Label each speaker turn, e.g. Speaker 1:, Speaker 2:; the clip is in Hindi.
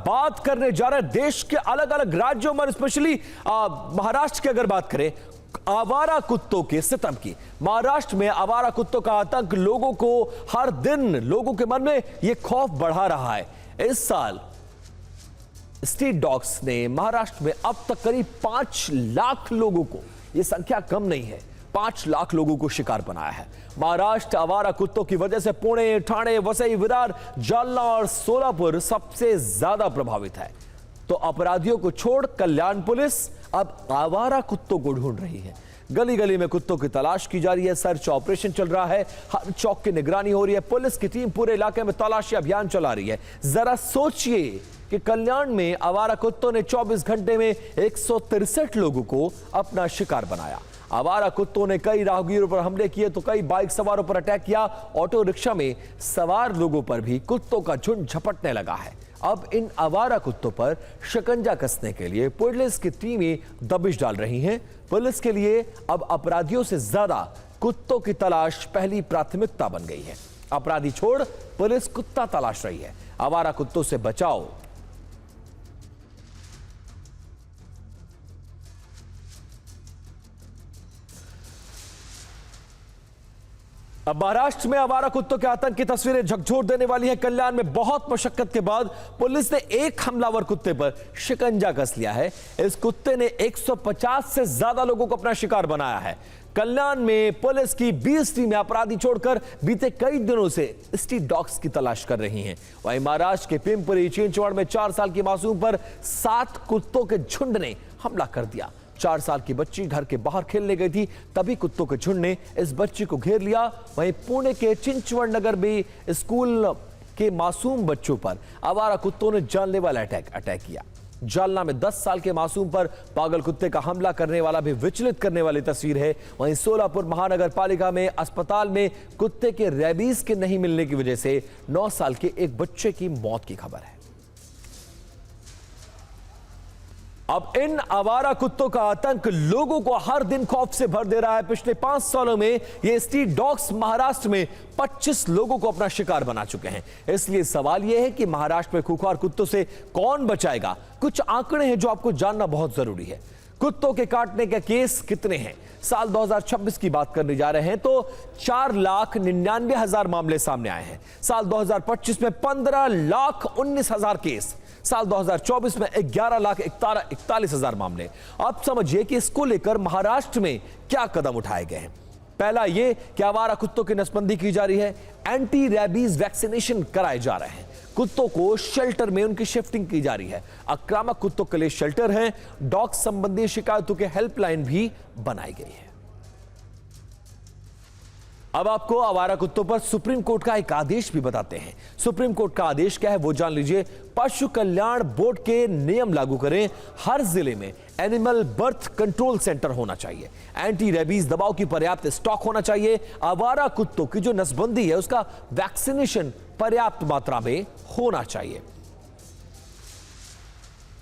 Speaker 1: बात करने जा रहे हैं देश के अलग अलग राज्यों में, स्पेशली महाराष्ट्र की अगर बात करें आवारा कुत्तों के सितम की। महाराष्ट्र में आवारा कुत्तों का आतंक लोगों को हर दिन, लोगों के मन में यह खौफ बढ़ा रहा है। इस साल स्ट्रीट डॉग्स ने महाराष्ट्र में अब तक करीब 5 लाख लोगों को, यह संख्या कम नहीं है, 5 लाख लोगों को शिकार बनाया है। महाराष्ट्र आवारा कुत्तों की वजह से पुणे, ठाणे, वसई, विरार, जालना और सोलापुर सबसे ज्यादा प्रभावित है। तो अपराधियों को छोड़ कल्याण पुलिस अब आवारा कुत्तों को ढूंढ रही है। गली गली में कुत्तों की तलाश की जा रही है, सर्च ऑपरेशन चल रहा है, हर चौक की निगरानी हो रही है, पुलिस की टीम पूरे इलाके में तलाशी अभियान चला रही है। जरा सोचिए कि कल्याण में आवारा कुत्तों ने 24 घंटे में 163 लोगों को अपना शिकार बनाया। आवारा कुत्तों ने कई राहगीरों पर हमले किए तो कई बाइक सवारों पर अटैक किया। ऑटो रिक्शा में सवार लोगों पर भी कुत्तों का झुंड झपटने लगा है। अब इन आवारा कुत्तों पर शिकंजा कसने के लिए पुलिस की टीमें दबिश डाल रही हैं। पुलिस के लिए अब अपराधियों से ज्यादा कुत्तों की तलाश पहली प्राथमिकता बन गई है। अपराधी छोड़ पुलिस कुत्ता तलाश रही है। आवारा कुत्तों से बचाओ। अब महाराष्ट्र में आवारा कुत्तों के आतंक की तस्वीरें झकझोर देने वाली हैं। कल्याण में बहुत मशक्कत के बाद पुलिस ने एक हमलावर कुत्ते पर शिकंजा कस लिया है। इस कुत्ते ने 150 से ज्यादा लोगों को अपना शिकार बनाया है। कल्याण में पुलिस की 20 टीमें अपराधी छोड़कर बीते कई दिनों से स्ट्रीट डॉग्स की तलाश कर रही हैं। वहीं महाराष्ट्र के पिंपरी चिंचवड़ में 4 साल की मासूम पर 7 कुत्तों के झुंड ने हमला कर दिया। 4 साल की बच्ची घर के बाहर खेलने गई थी, तभी कुत्तों के झुंड ने इस बच्ची को घेर लिया। वहीं पुणे के चिंचवड़ नगर में स्कूल के मासूम बच्चों पर आवारा कुत्तों ने जानलेवा अटैक किया। जालना में 10 साल के मासूम पर पागल कुत्ते का हमला करने वाला भी विचलित करने वाली तस्वीर है। वहीं सोलापुर महानगर पालिका में अस्पताल में कुत्ते के रेबीज के नहीं मिलने की वजह से 9 साल के एक बच्चे की मौत की खबर है। अब इन आवारा कुत्तों का आतंक लोगों को हर दिन खौफ से भर दे रहा है। पिछले 5 सालों में ये स्ट्रीट डॉग्स महाराष्ट्र में 25 लोगों को अपना शिकार बना चुके हैं। इसलिए सवाल यह है कि महाराष्ट्र में खूंखार कुत्तों से कौन बचाएगा। कुछ आंकड़े हैं जो आपको जानना बहुत जरूरी है। कुत्तों के काटने के केस कितने हैं? साल 2026 की बात करने जा रहे हैं तो 4,99,000 मामले सामने आए हैं। साल 2025 में 15,19,000 केस। साल 2024 में 11,41,000 मामले। अब समझिए कि इसको लेकर महाराष्ट्र में क्या कदम उठाए गए हैं। पहला यह कि आवारा कुत्तों की नसबंदी की जा रही है, एंटी रैबीज वैक्सीनेशन कराए जा रहे हैं, कुत्तों को शेल्टर में उनकी शिफ्टिंग की जा रही है, आक्रामक कुत्तों के लिए शेल्टर हैं, डॉग संबंधी शिकायतों के हेल्पलाइन भी बनाई गई है। अब आपको आवारा कुत्तों पर सुप्रीम कोर्ट का एक आदेश भी बताते हैं। सुप्रीम कोर्ट का आदेश क्या है वो जान लीजिए। पशु कल्याण बोर्ड के नियम लागू करें। हर जिले में एनिमल बर्थ कंट्रोल सेंटर होना चाहिए। एंटी रेबीज दवाओं की पर्याप्त स्टॉक होना चाहिए। आवारा कुत्तों की जो नसबंदी है उसका वैक्सीनेशन पर्याप्त मात्रा में होना चाहिए।